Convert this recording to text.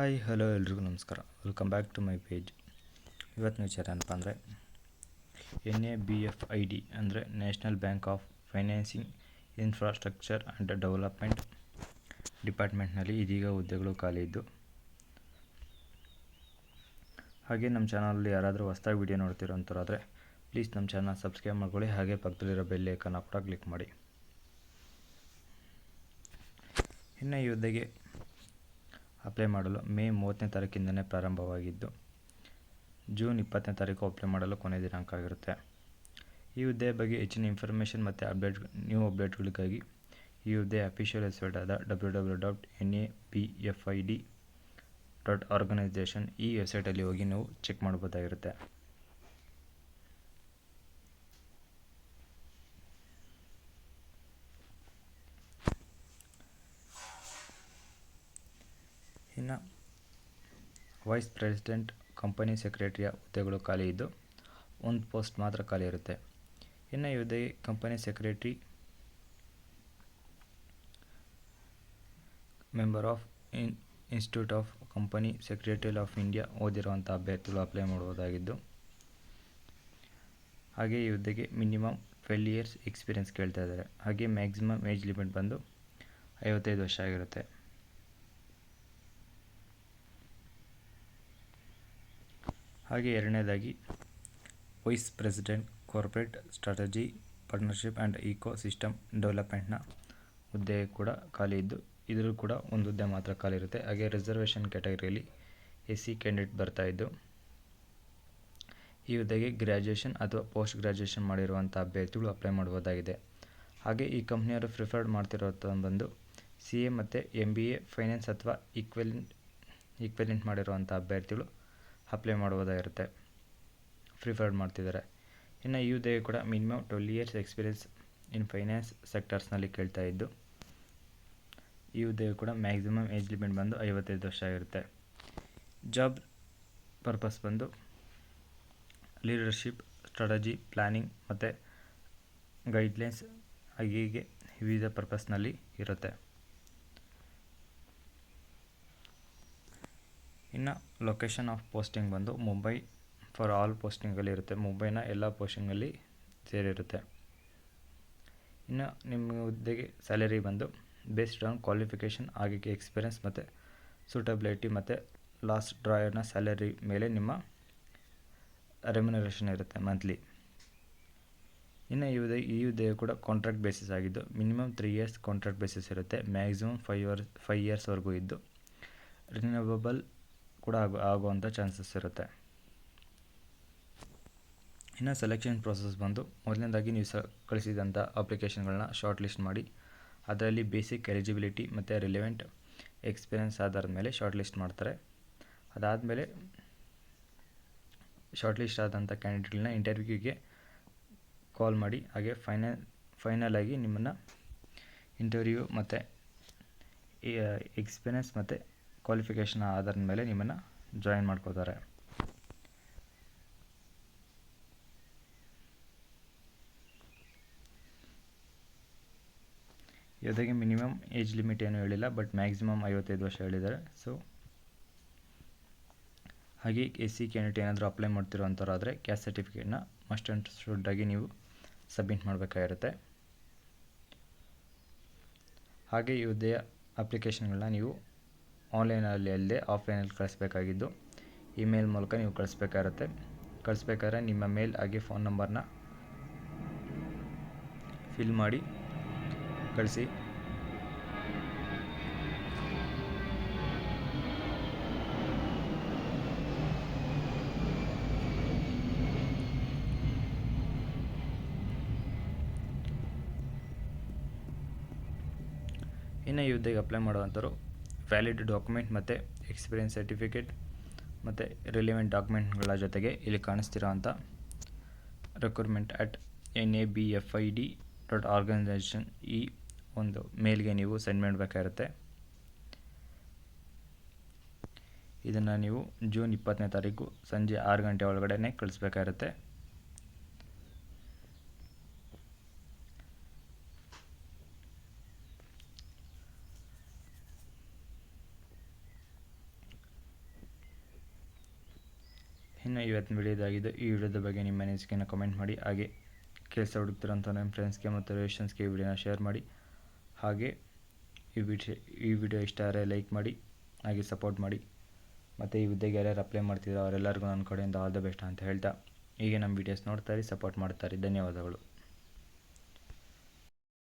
Hi hello ಎಲ್ರಿಗೂ ನಮಸ್ಕಾರ. Welcome back to my page. ಇವತ್ತಿನ ವಿಚಾರ ಏನಪ್ಪ ಅಂದರೆ NABFID ಅಂದರೆ national bank of financing infrastructure and development ಡಿಪಾರ್ಟ್ಮೆಂಟ್ನಲ್ಲಿ ಇದೀಗ ಹುದ್ದೆಗಳು ಖಾಲಿ ಇದ್ದು, ಹಾಗೆ ನಮ್ಮ ಚಾನಲಲ್ಲಿ ಯಾರಾದರೂ ಹೊಸದಾಗಿ ವಿಡಿಯೋ ನೋಡ್ತಿರೋಂಥವ್ರಾದರೆ ಪ್ಲೀಸ್ ನಮ್ಮ ಚಾನಲ್ ಸಬ್ಸ್ಕ್ರೈಬ್ ಮಾಡ್ಕೊಳ್ಳಿ, ಹಾಗೆ ಪಕ್ಕದಲ್ಲಿರೋ ಬೆಲ್ ಐಕನ್ನ ಕೂಡ ಕ್ಲಿಕ್ ಮಾಡಿ. ಇನ್ನು ಈ ಹುದ್ದೆಗೆ ಅಪ್ಲೈ ಮಾಡಲು ಮೇ 30ನೇ ತಾರೀಕಿಂದಲೇ ಪ್ರಾರಂಭವಾಗಿದ್ದು, ಜೂನ್ 20ನೇ ತಾರೀಕು ಅಪ್ಲೈ ಮಾಡಲು ಕೊನೆಯ ದಿನಾಂಕ ಆಗಿರುತ್ತೆ. ಈ ಹುದ್ದೆಯ ಬಗ್ಗೆ ಹೆಚ್ಚಿನ ಇನ್ಫಾರ್ಮೇಷನ್ ಮತ್ತು ನ್ಯೂ ಅಪ್ಡೇಟ್ಗಳಿಗಾಗಿ ಈ ಹುದ್ದೆಯ ಅಫಿಷಿಯಲ್ ವೆಬ್ಸೈಟ್ ಆದ www.nabfid.organization ಈ ವೆಬ್ಸೈಟಲ್ಲಿ ಹೋಗಿ ನೀವು ಚೆಕ್ ಮಾಡ್ಬೋದಾಗಿರುತ್ತೆ. ಇನ್ನು ವೈಸ್ ಪ್ರೆಸಿಡೆಂಟ್ ಕಂಪನಿ ಸೆಕ್ರೆಟರಿಯ ಹುದ್ದೆಗಳು ಖಾಲಿ ಇದ್ದು, ಒಂದು ಪೋಸ್ಟ್ ಮಾತ್ರ ಖಾಲಿ ಇರುತ್ತೆ. ಇನ್ನು ಈ ಹುದ್ದೆಗೆ company secretary, member of institute of company secretarial of India ಓದಿರುವಂಥ ಅಭ್ಯರ್ಥಿಗಳು ಅಪ್ಲೈ ಮಾಡುವುದಾಗಿದ್ದು, ಹಾಗೆ ಈ ಹುದ್ದೆಗೆ ಮಿನಿಮಮ್ 12 ಇಯರ್ಸ್ ಎಕ್ಸ್ಪೀರಿಯನ್ಸ್ ಕೇಳ್ತಾ ಇದ್ದಾರೆ. ಹಾಗೆ ಮ್ಯಾಕ್ಸಿಮಮ್ ಏಜ್ ಲಿಮಿಟ್ ಬಂದು 55 ವರ್ಷ ಆಗಿರುತ್ತೆ. ಹಾಗೆ ಎರಡನೇದಾಗಿ vice president corporate strategy partnership and ecosystem ಡೆವಲಪ್ಮೆಂಟ್ನ ಹುದ್ದೆ ಕೂಡ ಖಾಲಿ ಇದ್ದು, ಇದರಲ್ಲೂ ಕೂಡ ಒಂದು ಹುದ್ದೆ ಮಾತ್ರ ಖಾಲಿ ಇರುತ್ತೆ. ಹಾಗೆ ರಿಸರ್ವೇಷನ್ ಕ್ಯಾಟಗರಿಯಲ್ಲಿ SC ಕ್ಯಾಂಡಿಡೇಟ್ ಬರ್ತಾಯಿದ್ದು, ಈ ಹುದ್ದೆಗೆ ಗ್ರ್ಯಾಜುಯೇಷನ್ ಅಥವಾ ಪೋಸ್ಟ್ ಗ್ರ್ಯಾಜುಯೇಷನ್ ಮಾಡಿರುವಂಥ ಅಭ್ಯರ್ಥಿಗಳು ಅಪ್ಲೈ ಮಾಡ್ಬೋದಾಗಿದೆ. ಹಾಗೆ ಈ ಕಂಪ್ನಿಯವರು ಪ್ರಿಫರ್ಡ್ ಮಾಡ್ತಿರೋದು ಬಂದು CA ಮತ್ತು MBA ಫೈನಾನ್ಸ್ ಅಥವಾ ಈಕ್ವೆಲೆಂಟ್ ಮಾಡಿರುವಂಥ ಅಭ್ಯರ್ಥಿಗಳು ಅಪ್ಲೈ ಮಾಡ್ಬೋದಾಗಿರುತ್ತೆ, ಪ್ರಿಫರ್ಡ್ ಮಾಡ್ತಿದ್ದಾರೆ. ಇನ್ನು ಈ ಹುದ್ದೆಗೆ ಕೂಡ minimum 12 years experience in finance ಸೆಕ್ಟರ್ಸ್ನಲ್ಲಿ ಕೇಳ್ತಾ ಇದ್ದು, ಈ ಹುದ್ದೆಗೆ ಕೂಡ ಮ್ಯಾಕ್ಸಿಮಮ್ ಏಜ್ ಲಿಮಿಟ್ ಬಂದು 55 ವರ್ಷ ಆಗಿರುತ್ತೆ. ಜಾಬ್ ಪರ್ಪಸ್ ಬಂದು ಲೀಡರ್ಶಿಪ್, ಸ್ಟ್ರಾಟಜಿ, ಪ್ಲ್ಯಾನಿಂಗ್ ಮತ್ತು ಗೈಡ್ಲೈನ್ಸ್ ಹೀಗೆ ವಿವಿಧ ಪರ್ಪಸ್ನಲ್ಲಿ ಇರುತ್ತೆ. ಇನ್ನು ಲೊಕೇಶನ್ ಆಫ್ ಪೋಸ್ಟಿಂಗ್ ಬಂದು ಮುಂಬೈ ಫಾರ್ ಆಲ್ ಪೋಸ್ಟಿಂಗಲ್ಲಿ ಇರುತ್ತೆ. ಮುಂಬೈನ ಎಲ್ಲ ಪೋಸ್ಟಿಂಗಲ್ಲಿ ಸೇರಿರುತ್ತೆ. ಇನ್ನು ನಿಮ್ಮ ಹುದ್ದೆಗೆ ಸ್ಯಾಲರಿ ಬಂದು ಬೇಸ್ಡ್ ಆನ್ ಕ್ವಾಲಿಫಿಕೇಷನ್, ಹಾಗೆ ಎಕ್ಸ್ಪೀರಿಯನ್ಸ್ ಮತ್ತು ಸೂಟಬಿಲಿಟಿ ಮತ್ತು ಲಾಸ್ಟ್ ಡ್ರಾಯರ್ನ ಸ್ಯಾಲರಿ ಮೇಲೆ ನಿಮ್ಮ ರೆಮ್ಯುನರೇಷನ್ ಇರುತ್ತೆ ಮಂತ್ಲಿ. ಇನ್ನು ಈ ಹುದ್ದೆಯು ಕೂಡ ಕಾಂಟ್ರಾಕ್ಟ್ ಬೇಸಿಸ್ ಆಗಿದ್ದು, ಮಿನಿಮಮ್ 3 ಇಯರ್ಸ್ ಕಾಂಟ್ರಾಕ್ಟ್ ಬೇಸಿಸ್ ಇರುತ್ತೆ. ಮ್ಯಾಕ್ಸಿಮಮ್ 5 ಇಯರ್ಸ್ವರೆಗೂ ಇದ್ದು, ರಿನ್ಯೂವಬಲ್ ಕೂಡ ಆಗುವಂಥ ಚಾನ್ಸಸ್ ಇರುತ್ತೆ. ಇನ್ನು ಸೆಲೆಕ್ಷನ್ ಪ್ರೋಸೆಸ್ ಬಂದು ಮೊದಲನೇದಾಗಿ ನೀವು ಕಳಿಸಿದಂಥ ಅಪ್ಲಿಕೇಶನ್ಗಳನ್ನ ಶಾರ್ಟ್ ಲಿಸ್ಟ್ ಮಾಡಿ, ಅದರಲ್ಲಿ ಬೇಸಿಕ್ ಎಲಿಜಿಬಿಲಿಟಿ ಮತ್ತು ರಿಲೆವೆಂಟ್ ಎಕ್ಸ್ಪೀರಿಯನ್ಸ್ ಆಧಾರದ ಮೇಲೆ ಶಾರ್ಟ್ ಲಿಸ್ಟ್ ಮಾಡ್ತಾರೆ. ಅದಾದಮೇಲೆ ಶಾರ್ಟ್ ಲಿಸ್ಟ್ ಆದಂಥ ಕ್ಯಾಂಡಿಡೇಟ್ಗಳನ್ನ ಇಂಟರ್ವ್ಯೂಗೆ ಕಾಲ್ ಮಾಡಿ, ಹಾಗೆ ಫೈನಲ್ ಆಗಿ ನಿಮ್ಮನ್ನು ಇಂಟರ್ವ್ಯೂ ಮತ್ತು ಎಕ್ಸ್ಪೀರಿಯನ್ಸ್ ಮತ್ತು ಕ್ವಾಲಿಫಿಕೇಷನ್ ಆಧಾರದ ಮೇಲೆ ನಿಮ್ಮನ್ನು ಜಾಯಿನ್ ಮಾಡ್ಕೋತಾರೆ. ಇದಕ್ಕೆ ಮಿನಿಮಮ್ ಏಜ್ ಲಿಮಿಟ್ ಏನು ಹೇಳಿಲ್ಲ, ಬಟ್ ಮ್ಯಾಕ್ಸಿಮಮ್ 55 ವರ್ಷ ಹೇಳಿದ್ದಾರೆ. ಸೊ ಹಾಗೆ SC ಕ್ಯಾಂಡಿಡೇಟ್ ಏನಾದರೂ ಅಪ್ಲೈ ಮಾಡ್ತಿರೋಂಥವ್ರಾದರೆ ಕ್ಯಾಸ್ಟ್ ಸರ್ಟಿಫಿಕೇಟ್ನ ಮಸ್ಟ್ ಆ್ಯಂಡ್ ಶುಡ್ ಆಗಿ ನೀವು ಸಬ್ಮಿಟ್ ಮಾಡಬೇಕಾಗಿರುತ್ತೆ. ಹಾಗೆ ಈ ಹುದ್ದೆಯ ಅಪ್ಲಿಕೇಶನ್ಗಳನ್ನ ನೀವು ಆನ್ಲೈನಲ್ಲಿ ಅಲ್ಲದೆ ಆಫ್ಲೈನಲ್ಲಿ ಕಳಿಸ್ಬೇಕಾಗಿದ್ದು, ಇಮೇಲ್ ಮೂಲಕ ನೀವು ಕಳಿಸ್ಬೇಕಾಗಿರುತ್ತೆ. ಕಳಿಸ್ಬೇಕಾದ್ರೆ ನಿಮ್ಮ ಮೇಲ್ ಹಾಗೆ ಫೋನ್ ನಂಬರ್ನ ಫಿಲ್ ಮಾಡಿ ಕಳಿಸಿ. ಇನ್ನು ಈ ಹುದ್ದೆಗೆ ಅಪ್ಲೈ ಮಾಡುವಂಥವ್ರು ವ್ಯಾಲಿಡ್ ಡಾಕ್ಯುಮೆಂಟ್ ಮತ್ತು ಎಕ್ಸ್ಪೀರಿಯನ್ಸ್ ಸರ್ಟಿಫಿಕೇಟ್ ಮತ್ತು ರಿಲೆವೆಂಟ್ ಡಾಕ್ಯುಮೆಂಟ್ಗಳ ಜೊತೆಗೆ ಇಲ್ಲಿ ಕಾಣಿಸ್ತಿರೋವಂಥ recruitment@nabfid.organization ಈ ಒಂದು ಮೇಲ್ಗೆ ನೀವು ಸೆಂಡ್ ಮಾಡಬೇಕಾಗಿರುತ್ತೆ. ಇದನ್ನು ನೀವು ಜೂನ್ 20ನೇ ತಾರೀಕು ಸಂಜೆ 6 ಗಂಟೆ ಒಳಗಡೆ ಕಳಿಸ್ಬೇಕಾಗಿರುತ್ತೆ. ಇನ್ನು ಇವತ್ತಿನ ವಿಡಿಯೋದಾಗಿದ್ದು ಈ ವಿಡಿಯೋದ ಬಗ್ಗೆ ನಿಮ್ಮ ಅನಿಸಿಕೆಯನ್ನು ಕಮೆಂಟ್ ಮಾಡಿ. ಹಾಗೆ ಕೆಲಸ ಹುಡುಕ್ತಿರೋಂಥ ನಿಮ್ಮ ಫ್ರೆಂಡ್ಸ್ಗೆ ಮತ್ತು ರಿಲೇಷನ್ಸ್ಗೆ ಈ ವಿಡಿಯೋನ ಶೇರ್ ಮಾಡಿ. ಹಾಗೆ ಈ ವಿಡಿಯೋ ಇಷ್ಟ ಆದರೆ ಲೈಕ್ ಮಾಡಿ, ಹಾಗೆ ಸಪೋರ್ಟ್ ಮಾಡಿ. ಮತ್ತು ಈ ಹುದ್ದೆಗೆ ಯಾರ್ಯಾರು ಅಪ್ಲೈ ಮಾಡ್ತಿದ್ರು ಅವರೆಲ್ಲರಿಗೂ ನನ್ನ ಕಡೆಯಿಂದ ಆಲ್ ದ ಬೆಸ್ಟ್ ಅಂತ ಹೇಳ್ತಾ ಹೀಗೆ ನಮ್ಮ ವೀಡಿಯೋಸ್ ನೋಡ್ತಾರೆ, ಸಪೋರ್ಟ್ ಮಾಡ್ತಾರೆ. ಧನ್ಯವಾದಗಳು.